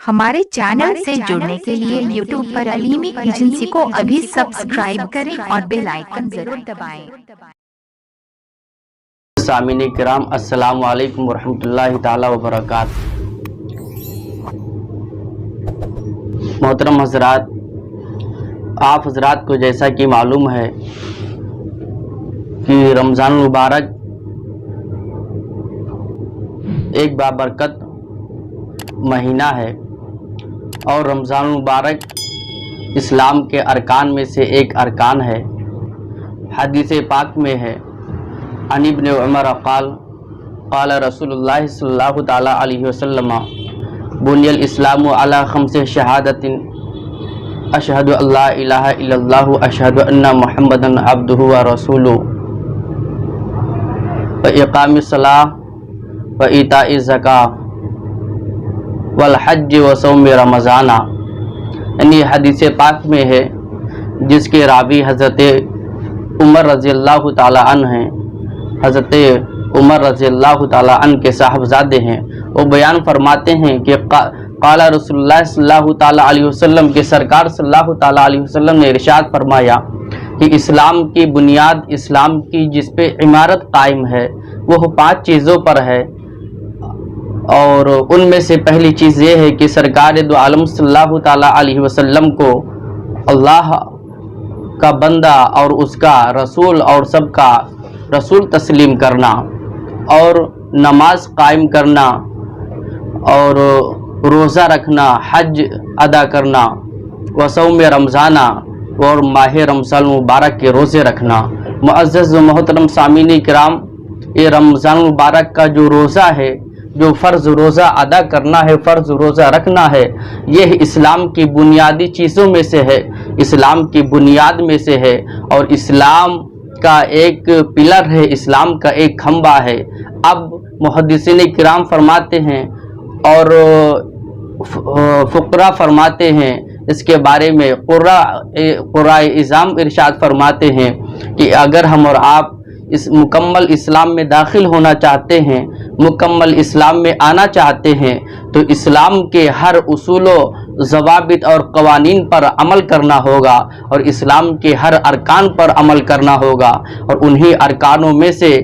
हमारे चैनल से जुड़ने के लिए YouTube पर अलीमी एजेंसी को अभी सब्सक्राइब करें और बेल आइकन जरूर दबाएं। सामीन किराम अस्सलामु अलैकुम वरहमतुल्लाहि ताला वबरकातुहू। मोहतरम हजरात, आप हजरात को जैसा कि मालूम है कि रमज़ान मुबारक एक बाबरकत महीना है और रमज़ान मुबारक इस्लाम के अरकान में से एक अरकान है। हदीस पाक में है अन इब्न उमर क़ाल रसूलुल्लाह सल्लल्लाहु तआला अलैहि वसल्लम बुनियल इस्लामु अला खम्से शहादतिन अशहदु अल्ला इलाहा इल्लल्लाहु अशहदु अन्ना मुहम्मदन अब्दुहु व रसूलुहु व इक़ामिस सलाह व इताइज़ ज़कात वल हज व सौम रमज़ाना। यानी हदीस पाक में है जिसके रावी हज़रत उमर रज़ियल्लाहु ताला अन्हु हैं। हज़रत उमर रज़ियल्लाहु ताला अन्हु के साहबजादे हैं। वो बयान फरमाते हैं कि क़ाला रसूलुल्लाह सल्लल्लाहु ताला अलैहि वसल्लम के सरकार सल्लल्लाहु ताला अलैहि वसल्लम ने इरशाद फरमाया कि इस्लाम की बुनियाद, इस्लाम की जिस पे इमारत कायम है वो 5 चीज़ों पर है। और उनमें से पहली चीज़ ये है कि सरकार दो आलम सल्लल्लाहु ताला अलैहि वसल्लम को अल्लाह का बंदा और उसका रसूल और सबका रसूल तस्लीम करना और नमाज कायम करना और रोज़ा रखना, हज अदा करना, वसौम रमज़ाना और माह रमज़ान मुबारक के रोज़े रखना। मुअज़्ज़ज़ व मोहतरम सामीन किराम, ये रमज़ान मुबारक का जो रोज़ा है, जो फ़र्ज़ रोज़ा अदा करना है, फ़र्ज़ रोज़ा रखना है, यह इस्लाम की बुनियादी चीज़ों में से है, इस्लाम की बुनियाद में से है और इस्लाम का एक पिलर है, इस्लाम का एक खंबा है। अब मुहद्दिसीन किराम फरमाते हैं और फ़ुक़रा फरमाते हैं इसके बारे में, क़ुराए इज़ाम इरशाद फरमाते हैं कि अगर हम और आप इस मुकम्मल इस्लाम में दाखिल होना चाहते हैं, मुकम्मल इस्लाम में आना चाहते हैं, तो इस्लाम के हर उसूलों, ज़वाबित और क़वानीन पर अमल करना होगा और इस्लाम के हर अरकान पर अमल करना होगा। और उन्हीं अरकानों में से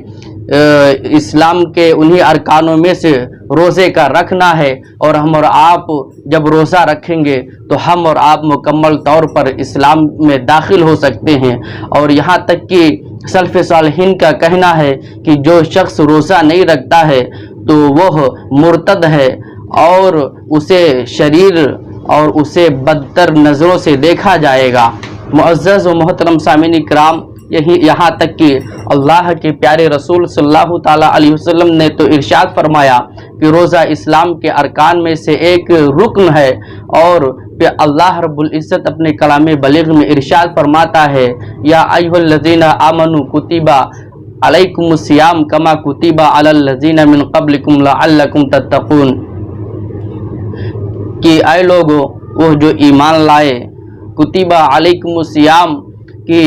इस्लाम के उन्हीं अरकानों में से रोज़े का रखना है। और हम और आप जब रोज़ा रखेंगे तो हम और आप मुकम्मल तौर पर इस्लाम में दाखिल हो सकते हैं। और यहाँ तक कि सल्फ़ सालिहीन का कहना है कि जो शख्स रोज़ा नहीं रखता है तो वह मुर्तद है और उसे शरीर और उसे बदतर नज़रों से देखा जाएगा। मुअज़्ज़ज़ व मोहतरम सामीन इकराम, यहाँ तक कि अल्लाह के प्यारे रसूल सल्लल्लाहु ताला अलैहि वसल्लम ने तो इरशाद फरमाया कि रोज़ा इस्लाम के अरकान में से एक रुकन है। और अल्लाह रब्बुल इज़्ज़त अपने कलाम बलीग़ में इरशाद फरमाता है, या अय्युहल्लज़ीना आमनू कुतिबा अलैकुमुस सियाम कमा कुतिबा अलल लज़ीना मिन क़ब्लिकुम लअल्लकुम तत्तक़ून, कि ऐ लोगो वो जो ईमान लाए, कुतिबा अलैकुमुस सियाम कि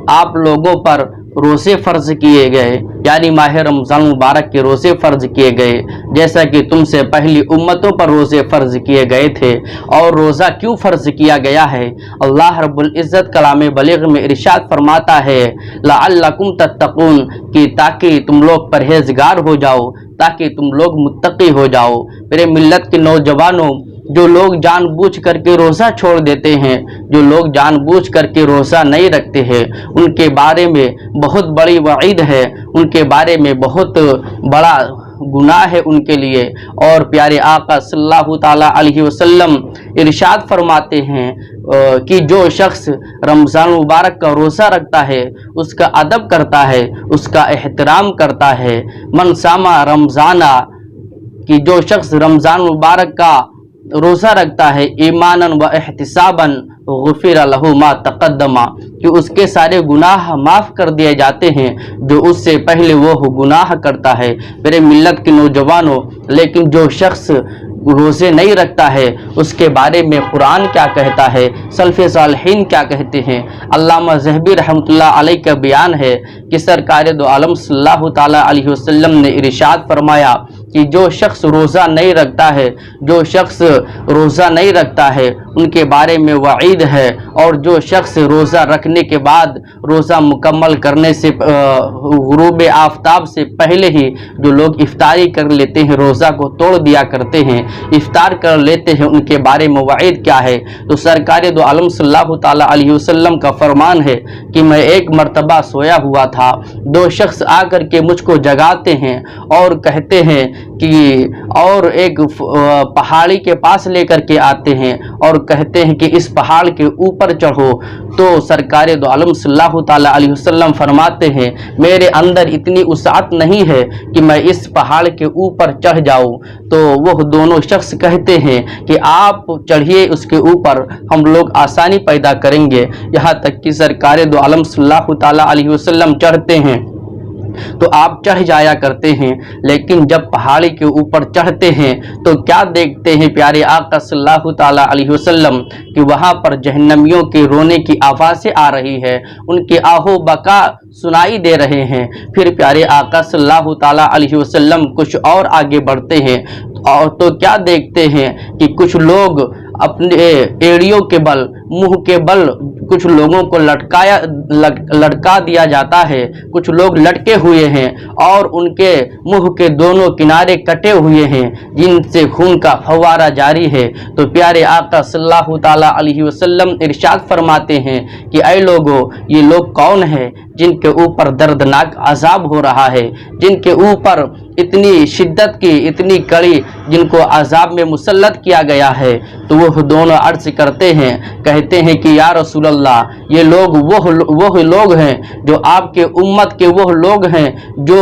आप लोगों पर रोज़े फ़र्ज़ किए गए, यानी माह रमज़ान मुबारक के रोज़े फ़र्ज़ किए गए जैसा कि तुमसे पहली उम्मतों पर रोज़े फ़र्ज़ किए गए थे। और रोज़ा क्यों फ़र्ज़ किया गया है? अल्लाह रब्बुल इज़्ज़त कलाम बलीग़ में इरशाद फरमाता है लअल्लकुम तत्तक़ून, कि ताकि तुम लोग परहेज़गार हो जाओ, ताकि तुम लोग मुत्तक़ी हो जाओ। मेरे मिल्लत के नौजवानों, जो लोग जानबूझ करके रोज़ा छोड़ देते हैं, जो लोग जानबूझ करके रोज़ा नहीं रखते हैं, उनके बारे में बहुत बड़ी वईद है, उनके बारे में बहुत बड़ा गुनाह है उनके लिए। और प्यारे आका सल्लल्लाहु ताला अलैहि वसल्लम इरशाद फरमाते हैं कि जो शख्स रमज़ान मुबारक का रोज़ा रखता है, उसका अदब करता है, उसका एहतराम करता है, मन सामा रमज़ाना, कि जो शख्स रमज़ान मुबारक का रोज़ा रखता है ईमानन व एहतिसाबन गुफिर लहु मा तक़द्दमा, कि उसके सारे गुनाह माफ़ कर दिए जाते हैं जो उससे पहले वो गुनाह करता है। मेरे मिल्लत के नौजवानों, लेकिन जो शख्स रोज़े नहीं रखता है उसके बारे में कुरान क्या कहता है, सल्फ़ सालिहीन क्या कहते हैं। अल्लामा ज़हबी रहमतुल्लाह अलैह का बयान है कि सरकार दो आलम सल्लल्लाहु ताला अलैहि वसल्लम ने इरशाद फरमाया کہ جو شخص روزہ نہیں رکھتا ہے، جو شخص روزہ نہیں رکھتا ہے ان کے بارے میں وعید ہے، اور جو شخص روزہ رکھنے کے بعد روزہ مکمل کرنے سے غروب آفتاب سے پہلے ہی جو لوگ افطاری کر لیتے ہیں، روزہ کو توڑ دیا کرتے ہیں، افطار کر لیتے ہیں، ان کے بارے میں وعید کیا ہے؟ تو سرکار دو عالم صلی اللہ تعالی علیہ وسلم کا فرمان ہے کہ میں ایک مرتبہ سویا ہوا تھا، دو شخص آ کر کے مجھ کو جگاتے ہیں اور کہتے ہیں کہ، اور ایک پہاڑی کے پاس لے کر کے آتے ہیں اور کہتے ہیں کہ اس پہاڑ کے اوپر چڑھو، تو سرکار دو عالم صلی اللہ تعالی علیہ وسلم فرماتے ہیں میرے اندر اتنی وسعت نہیں ہے کہ میں اس پہاڑ کے اوپر چڑھ جاؤں۔ تو وہ دونوں شخص کہتے ہیں کہ آپ چڑھیے اس کے اوپر، ہم لوگ آسانی پیدا کریں گے، یہاں تک کہ سرکار دو عالم صلی اللہ تعالی علیہ وسلم چڑھتے ہیں تو آپ چڑھ جایا کرتے ہیں، لیکن جب پہاڑی کے اوپر چڑھتے ہیں تو کیا دیکھتے ہیں پیارے آقا صلی اللہ تعالی علیہ وسلم کہ وہاں پر جہنمیوں کے رونے کی آوازیں آ رہی ہے، ان کے آہو بکا سنائی دے رہے ہیں۔ پھر پیارے آقا صلی اللہ تعالی علیہ وسلم کچھ اور آگے بڑھتے ہیں اور تو کیا دیکھتے ہیں کہ کچھ لوگ اپنے ایڑیوں کے بل، منہ کے بل کچھ لوگوں کو لٹکا دیا جاتا ہے، کچھ لوگ لٹکے ہوئے ہیں اور ان کے منہ کے دونوں کنارے کٹے ہوئے ہیں جن سے خون کا فوارہ جاری ہے۔ تو پیارے آقا صلی اللہ تعالی علیہ وسلم ارشاد فرماتے ہیں کہ اے لوگو، یہ لوگ کون ہیں جن کے اوپر دردناک عذاب ہو رہا ہے، جن کے اوپر اتنی شدت کی، اتنی کڑی، جن کو عذاب میں مسلط کیا گیا ہے؟ تو وہ دونوں عرض کرتے ہیں، کہتے ہیں کہ یا رسول اللہ، یہ لوگ وہ لوگ ہیں جو آپ کے امت کے وہ لوگ ہیں جو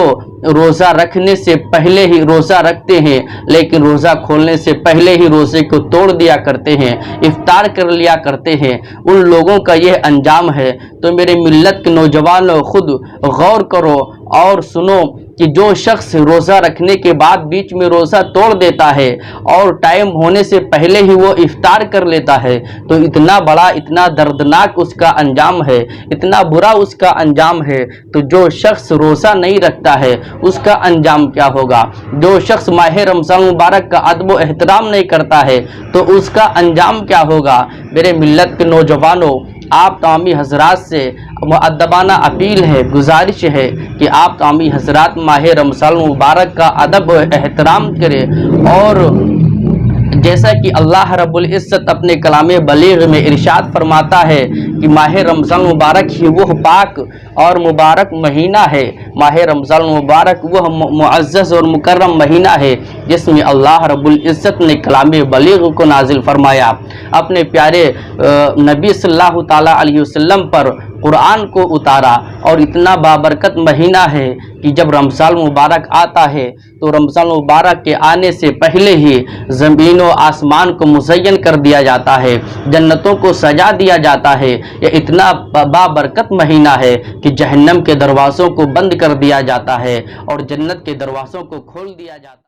روزہ رکھنے سے پہلے ہی روزہ رکھتے ہیں، لیکن روزہ کھولنے سے پہلے ہی روزے کو توڑ دیا کرتے ہیں، افطار کر لیا کرتے ہیں، ان لوگوں کا یہ انجام ہے۔ تو میرے ملت کے نوجوانوں، خود غور کرو اور سنو کہ جو شخص روزہ رکھنے کے بعد بیچ میں روزہ توڑ دیتا ہے اور ٹائم ہونے سے پہلے ہی وہ افطار کر لیتا ہے، تو اتنا بڑا، اتنا دردناک اس کا انجام ہے، اتنا برا اس کا انجام ہے۔ تو جو شخص روزہ نہیں رکھتا ہے اس کا انجام کیا ہوگا؟ جو شخص ماہ رمضان مبارک کا ادب و احترام نہیں کرتا ہے تو اس کا انجام کیا ہوگا؟ میرے ملت کے نوجوانوں، آپ تمامی حضرات سے مؤدبانہ اپیل ہے، گزارش ہے کہ آپ تمامی حضرات ماہ رمضان مبارک کا ادب و احترام کریں، اور جیسا کہ اللہ رب العزت اپنے کلام بلیغ میں ارشاد فرماتا ہے کہ ماہ رمضان مبارک ہی وہ پاک اور مبارک مہینہ ہے، ماہ رمضان مبارک وہ معزز اور مکرم مہینہ ہے جس میں اللہ رب العزت نے کلام بلیغ کو نازل فرمایا، اپنے پیارے نبی صلی اللہ تعالی علیہ وسلم پر قرآن کو اتارا، اور اتنا بابرکت مہینہ ہے کہ جب رمضان مبارک آتا ہے تو رمضان مبارک کے آنے سے پہلے ہی زمین و آسمان کو مزین کر دیا جاتا ہے، جنتوں کو سجا دیا جاتا ہے۔ یہ اتنا بابرکت مہینہ ہے کہ جہنم کے دروازوں کو بند کر دیا جاتا ہے اور جنت کے دروازوں کو کھول دیا جاتا ہے۔